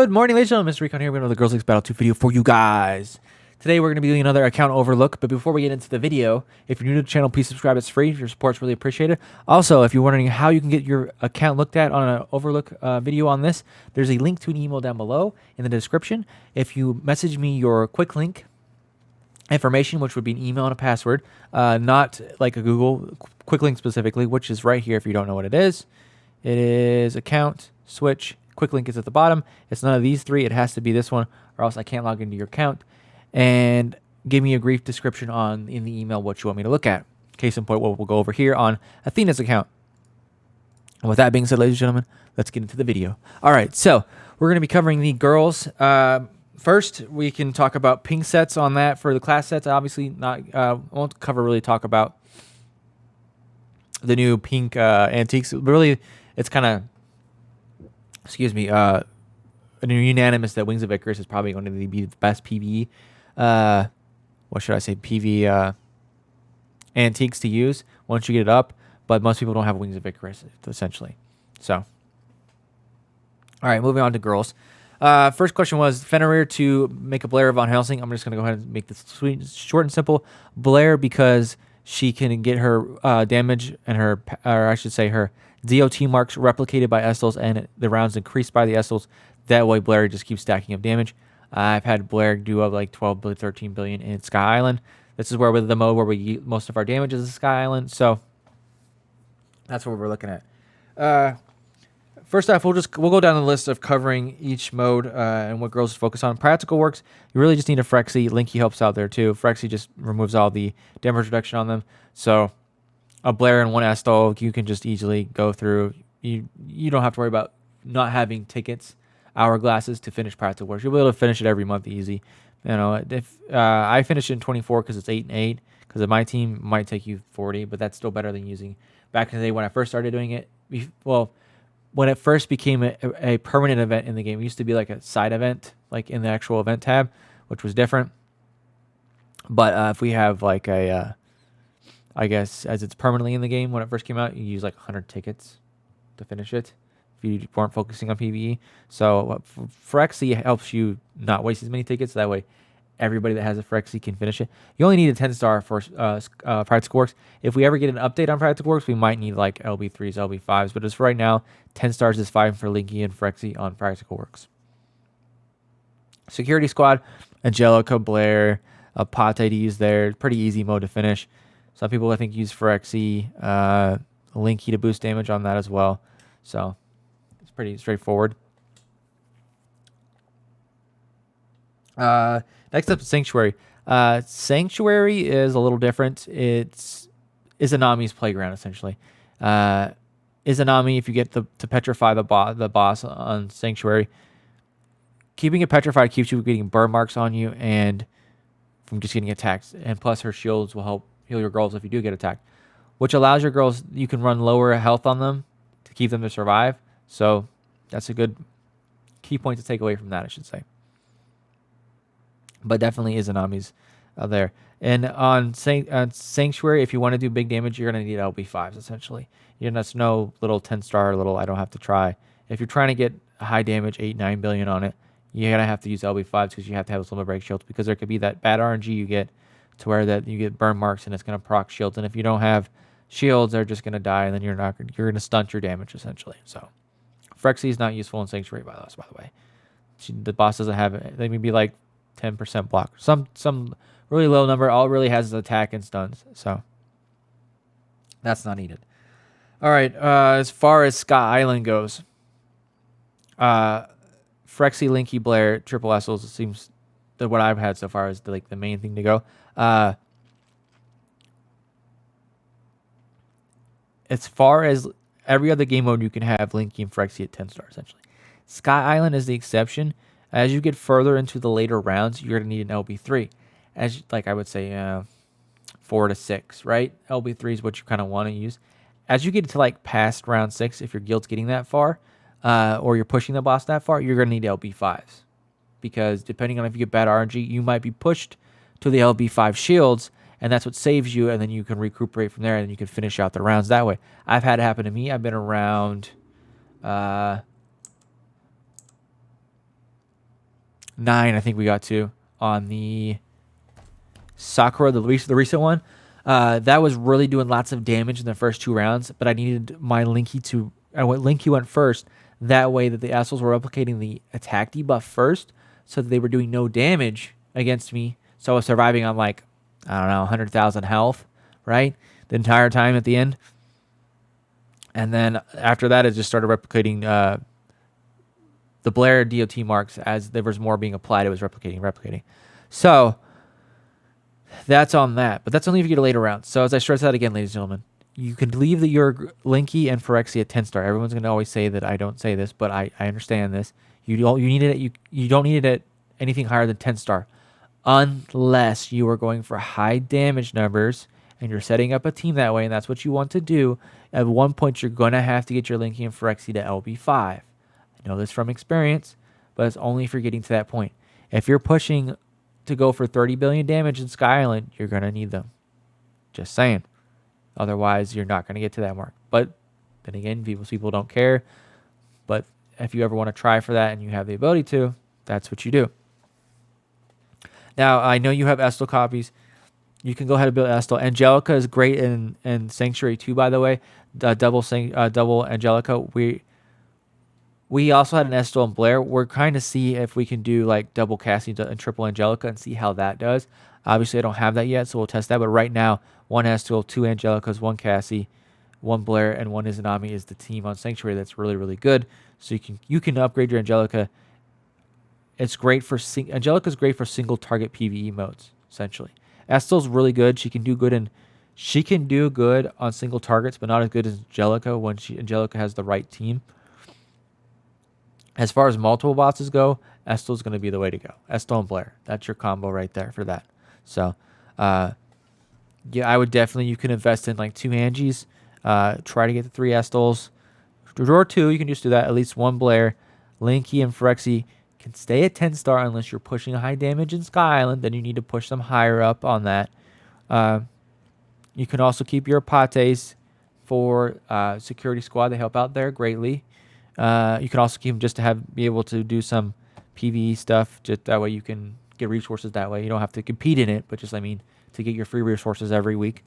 Good morning, ladies and gentlemen. MrRecon here. We're going to the Girls Leagues Battle 2 video for you guys. Today we're going to be doing another account overlook, but before we get into the video, if you're new to the channel, please subscribe. It's free. Your support's really appreciated. Also, if you're wondering how you can get your account looked at on an overlook video on this, there's a link to an email down below in the description. If you message me your quick link information, which would be an email and a password, not like a Google quick link specifically, which is right here if you don't know what it is. It is account, switch, quick link is at the bottom. It's none of these three. It has to be this one, or else I can't log into your account. And give me a brief description in the email what you want me to look at. Case in point, we'll go over here on Athena's account. And with that being said, ladies and gentlemen, let's get into the video. All right, so we're going to be covering the girls. First, we can talk about pink sets on that for the class sets. Obviously, I won't talk about the new pink antiques. But really, it's kind of, unanimous that Wings of Icarus is probably going to be the best PvE. PvE antiques to use once you get it up. But most people don't have Wings of Icarus, essentially. So, all right, moving on to girls. First question was Fenrir to make a Blair Von Helsing. I'm just going to go ahead and make this short and simple. Blair because she can get her damage and her DOT marks replicated by Estals and the rounds increased by the Estals. That way Blair just keeps stacking up damage. I've had Blair do up like 12 billion, 13 billion in Sky Island. This is where with the mode where we get most of our damage is Sky Island. So that's what we're looking at. First off, we'll go down the list of covering each mode and what girls focus on. Practical works, you really just need a Phyrexy. Linky helps out there too. Phyrexy just removes all the damage reduction on them. So a Blair and one Estal, you can just easily go through. You don't have to worry about not having tickets, hourglasses to finish practical works. You'll be able to finish it every month easy. You know, if I finished it in 24 because it's 8 and 8. Because my team might take you 40, but that's still better than using back in the day when I first started doing it. When it first became a permanent event in the game, it used to be like a side event, like in the actual event tab, which was different. But if we have like I guess as it's permanently in the game, when it first came out, you use like 100 tickets to finish it if you weren't focusing on PvE. So Phyrexy helps you not waste as many tickets. That way everybody that has a Phyrexy can finish it. You only need a 10-star for Practical Works. If we ever get an update on Practical Works, we might need like LB3s, LB5s. But as for right now, 10 stars is fine for Linky and Phyrexy on Practical Works. Security Squad, Angelica, Blair, Pate to use there. Pretty easy mode to finish. Some people, I think, use Phyrexy, Linky to boost damage on that as well. So it's pretty straightforward. Next up is Sanctuary. Sanctuary is a little different. It's Izanami's playground, essentially. Izanami, if you get to petrify the boss on Sanctuary, keeping it petrified keeps you from getting burn marks on you and from just getting attacked. And plus, her shields will help heal your girls if you do get attacked, which allows your girls, you can run lower health on them to keep them to survive. So that's a good key point to take away from that, I should say. But definitely Izanami's there. And on Sanctuary, if you want to do big damage, you're going to need LB5s, essentially. That's no little 10-star, I don't have to try. If you're trying to get high damage, 8, 9 billion on it, you're going to have to use LB5s because you have to have those limit break shields because there could be that bad RNG you get to where that you get burn marks and it's going to proc shields. And if you don't have shields, they're just going to die and then you're going to stunt your damage, essentially. So Phyrexy is not useful in Sanctuary by the way. The boss doesn't have it. They may be like 10% block. Some really low number. All it really has is attack and stuns. So that's not needed. All right. As far as Sky Island goes, Phyrexy, Linky, Blair, Triple Essels seems that what I've had so far is the main thing to go. As far as every other game mode, you can have Linky and Phyrexy at 10 stars essentially. Sky Island is the exception. As you get further into the later rounds, you're going to need an LB3. As I would say 4 to 6, right? LB3 is what you kind of want to use. As you get to past round 6, if your guild's getting that far, or you're pushing the boss that far, you're going to need LB5s. Because depending on if you get bad RNG, you might be pushed to the LB5 shields, and that's what saves you, and then you can recuperate from there, and you can finish out the rounds that way. I've had it happen to me. I've been around 9, I think we got to on the Sakura, the recent one. That was really doing lots of damage in the first 2 rounds, but I needed my Linky to. Linky went first. That way that the Estals were replicating the attack debuff first, so that they were doing no damage against me. So I was surviving on like, I don't know, 100,000 health, right? The entire time at the end. And then after that, it just started replicating the Blair DOT marks as there was more being applied. It was replicating. So that's on that. But that's only if you get a later round. So as I stress out again, ladies and gentlemen, you can leave your Linky and Phyrexia at 10-star. Everyone's going to always say that I don't say this, but I understand this. You don't need it at anything higher than 10-star. Unless you are going for high damage numbers and you're setting up a team that way, and that's what you want to do. At one point, you're going to have to get your Linky and Phyrexia to LB5. I know this from experience, but it's only if you're getting to that point. If you're pushing to go for 30 billion damage in Sky Island, you're going to need them. Just saying. Otherwise, you're not going to get to that mark. But then again, people don't care. But if you ever want to try for that and you have the ability to, that's what you do. Now, I know you have Estel copies. You can go ahead and build Estel. Angelica is great in Sanctuary 2, by the way. Double Angelica. We also had an Estel and Blair. We're trying to see if we can do like double Cassie and triple Angelica and see how that does. Obviously, I don't have that yet, so we'll test that. But right now, 1 Estel, 2 Angelicas, 1 Cassie, 1 Blair, and 1 Izanami is the team on Sanctuary that's really, really good. So you can upgrade your Angelica. It's great for Angelica's great for single target PvE modes, essentially. Estel's really good. She can do good on single targets, but not as good as Angelica when Angelica has the right team. As far as multiple bosses go, Estel's going to be the way to go. Estel and Blair. That's your combo right there for that. So, yeah, I would definitely, you can invest in like 2 Angies. Try to get the 3 Estels. Or 2, you can just do that. At least 1 Blair. Linky and Phyrexia can stay at 10-star unless you're pushing high damage in Sky Island. Then you need to push them higher up on that. You can also keep your Pates for security squad. They help out there greatly. You can also keep them just to be able to do some PvE stuff. Just that way you can get resources that way. You don't have to compete in it, but just, to get your free resources every week.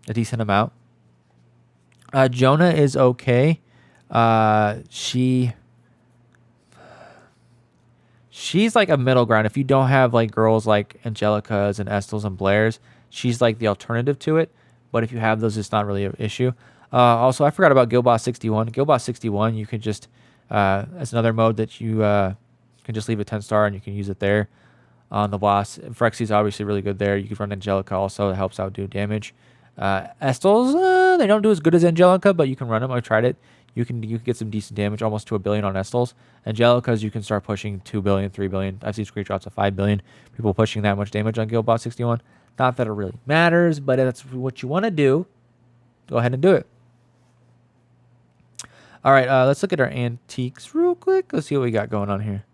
A decent amount. Jonah is okay. She's like a middle ground. If you don't have like girls like Angelicas and Estels and Blairs, she's like the alternative to it. But if you have those, it's not really an issue. Also, I forgot about Guildboss 61. Guildboss 61, you can just, as another mode that you can just leave a 10-star and you can use it there on the boss. Phyrexia's obviously really good there. You can run Angelica also. It helps out do damage. Estels, they don't do as good as Angelica, but you can run them. I tried it. You can get some decent damage, almost to 1 billion on Estels. Angelicas, you can start pushing 2 billion, 3 billion. I've seen screenshots of 5 billion. People pushing that much damage on Guildboss 61. Not that it really matters, but if that's what you want to do, go ahead and do it. All right, let's look at our antiques real quick. Let's see what we got going on here.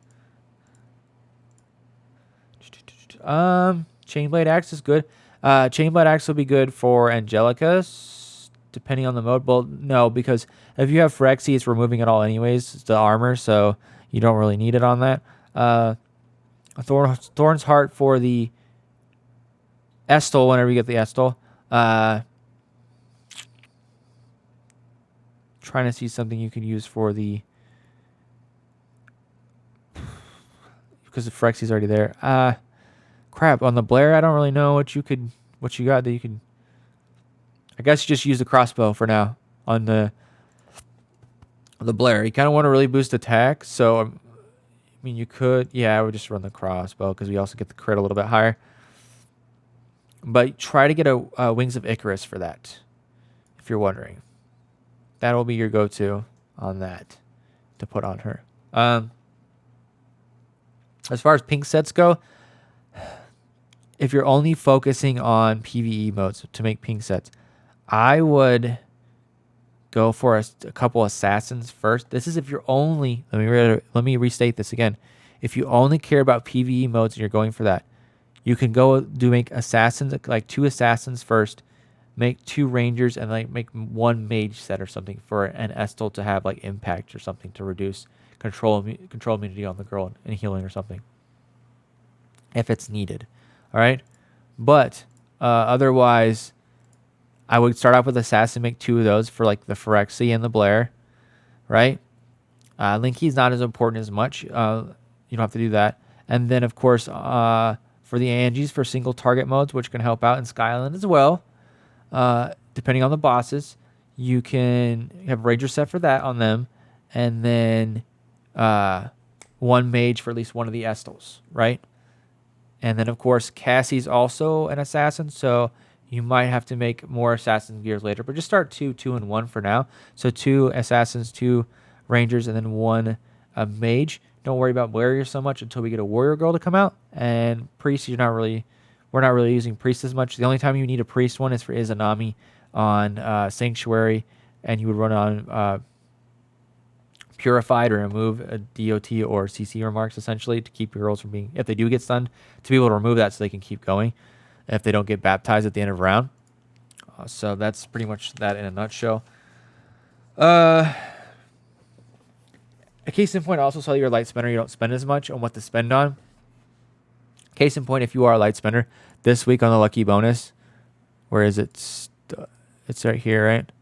Chainblade Axe is good. Chainblade Axe will be good for Angelicas, depending on the mode. Well, no, because if you have Phyrexia, it's removing it all anyways. It's the armor, so you don't really need it on that. Thorn's Heart for the Estel, whenever you get the Estel. Trying to see something you can use for the... Because the Phyrexia's already there. Crap, on the Blair, I don't really know what you got that you can... I guess you just use the crossbow for now on the Blair. You kind of want to really boost attack, so you could... Yeah, I would just run the crossbow because we also get the crit a little bit higher. But try to get a Wings of Icarus for that, if you're wondering. That will be your go-to on that to put on her. As far as pink sets go, if you're only focusing on PvE modes to make pink sets, I would go for a couple assassins first. This is if you're only... Let me restate this again. If you only care about PvE modes and you're going for that, you can make assassins, like 2 assassins first, make 2 rangers, and like make 1 mage set or something for an Estel to have like impact or something to reduce control immunity on the girl and healing or something. if it's needed. All right. But otherwise, I would start off with Assassin, make 2 of those for like the Phyrexia and the Blair, right? Linky's not as important as much. You don't have to do that. And then, of course, for the Angies for single target modes, which can help out in Sky Island as well, depending on the bosses, you can have Ranger set for that on them, and then 1 Mage for at least one of the Estals, right? And then, of course, Cassie's also an Assassin, so you might have to make more Assassin gears later. But just start 2, 2, and 1 for now. So 2 Assassins, 2 Rangers, and then 1 Mage. Don't worry about Warrior so much until we get a Warrior Girl to come out. And Priest, we're not really using Priest as much. The only time you need a Priest one is for Izanami on Sanctuary, and you would run on Purified or remove a DOT or CC remarks, essentially, to keep your girls from being, if they do get stunned, to be able to remove that so they can keep going if they don't get baptized at the end of a round. So that's pretty much that in a nutshell. A case in point, I also saw you're a light spender. You don't spend as much on what to spend on. Case in point, if you are a light spender, this week on the lucky bonus, where is it? It's right here, right?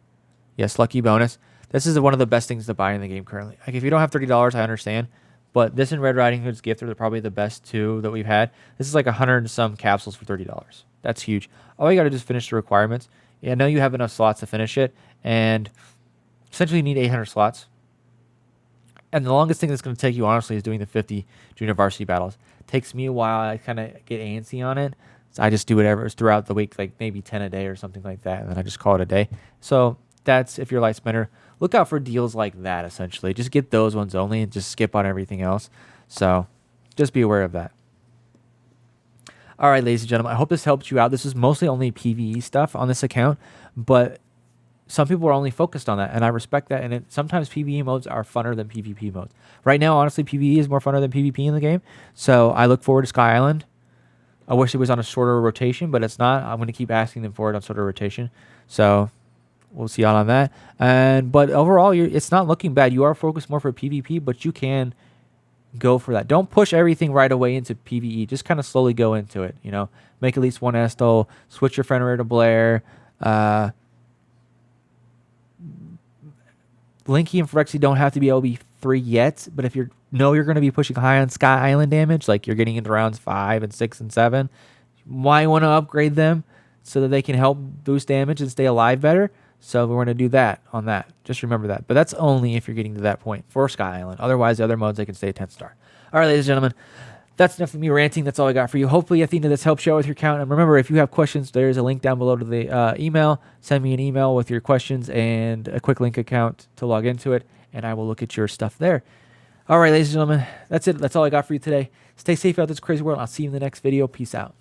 Yes, lucky bonus. This is one of the best things to buy in the game currently. Like, if you don't have $30, I understand. But this and Red Riding Hood's gift are probably the best 2 that we've had. This is like 100 and some capsules for $30. That's huge. All you got to do is finish the requirements. I know you have enough slots to finish it. And essentially you need 800 slots. And the longest thing that's going to take you, honestly, is doing the 50 junior varsity battles. It takes me a while. I kind of get antsy on it. So I just do whatever throughout the week, like maybe 10 a day or something like that. And then I just call it a day. So that's if you're a light spender. Look out for deals like that, essentially. Just get those ones only and just skip on everything else. So just be aware of that. All right, ladies and gentlemen, I hope this helped you out. This is mostly only PvE stuff on this account, but some people are only focused on that, and I respect that. And sometimes PvE modes are funner than PvP modes. Right now, honestly, PvE is more funner than PvP in the game. So I look forward to Sky Island. I wish it was on a shorter rotation, but it's not. I'm going to keep asking them for it on shorter rotation. So we'll see out on that. But overall, it's not looking bad. You are focused more for PvP, but you can go for that. Don't push everything right away into PvE. Just kind of slowly go into it. You know, make at least 1 Estel. Switch your friend to Blair. Linky and Phyrexia don't have to be LB3 yet, but if you're going to be pushing high on Sky Island damage, like you're getting into rounds 5 and 6 and 7, you might want to upgrade them so that they can help boost damage and stay alive better. So we're going to do that on that. Just remember that. But that's only if you're getting to that point for Sky Island. Otherwise, the other modes, they can stay at 10 star. All right, ladies and gentlemen, that's enough of me ranting. That's all I got for you. Hopefully, Athena, this helps you out with your count. And remember, if you have questions, there's a link down below to the email. Send me an email with your questions and a quick link account to log into it, and I will look at your stuff there. All right, ladies and gentlemen, that's it. That's all I got for you today. Stay safe out this crazy world. I'll see you in the next video. Peace out.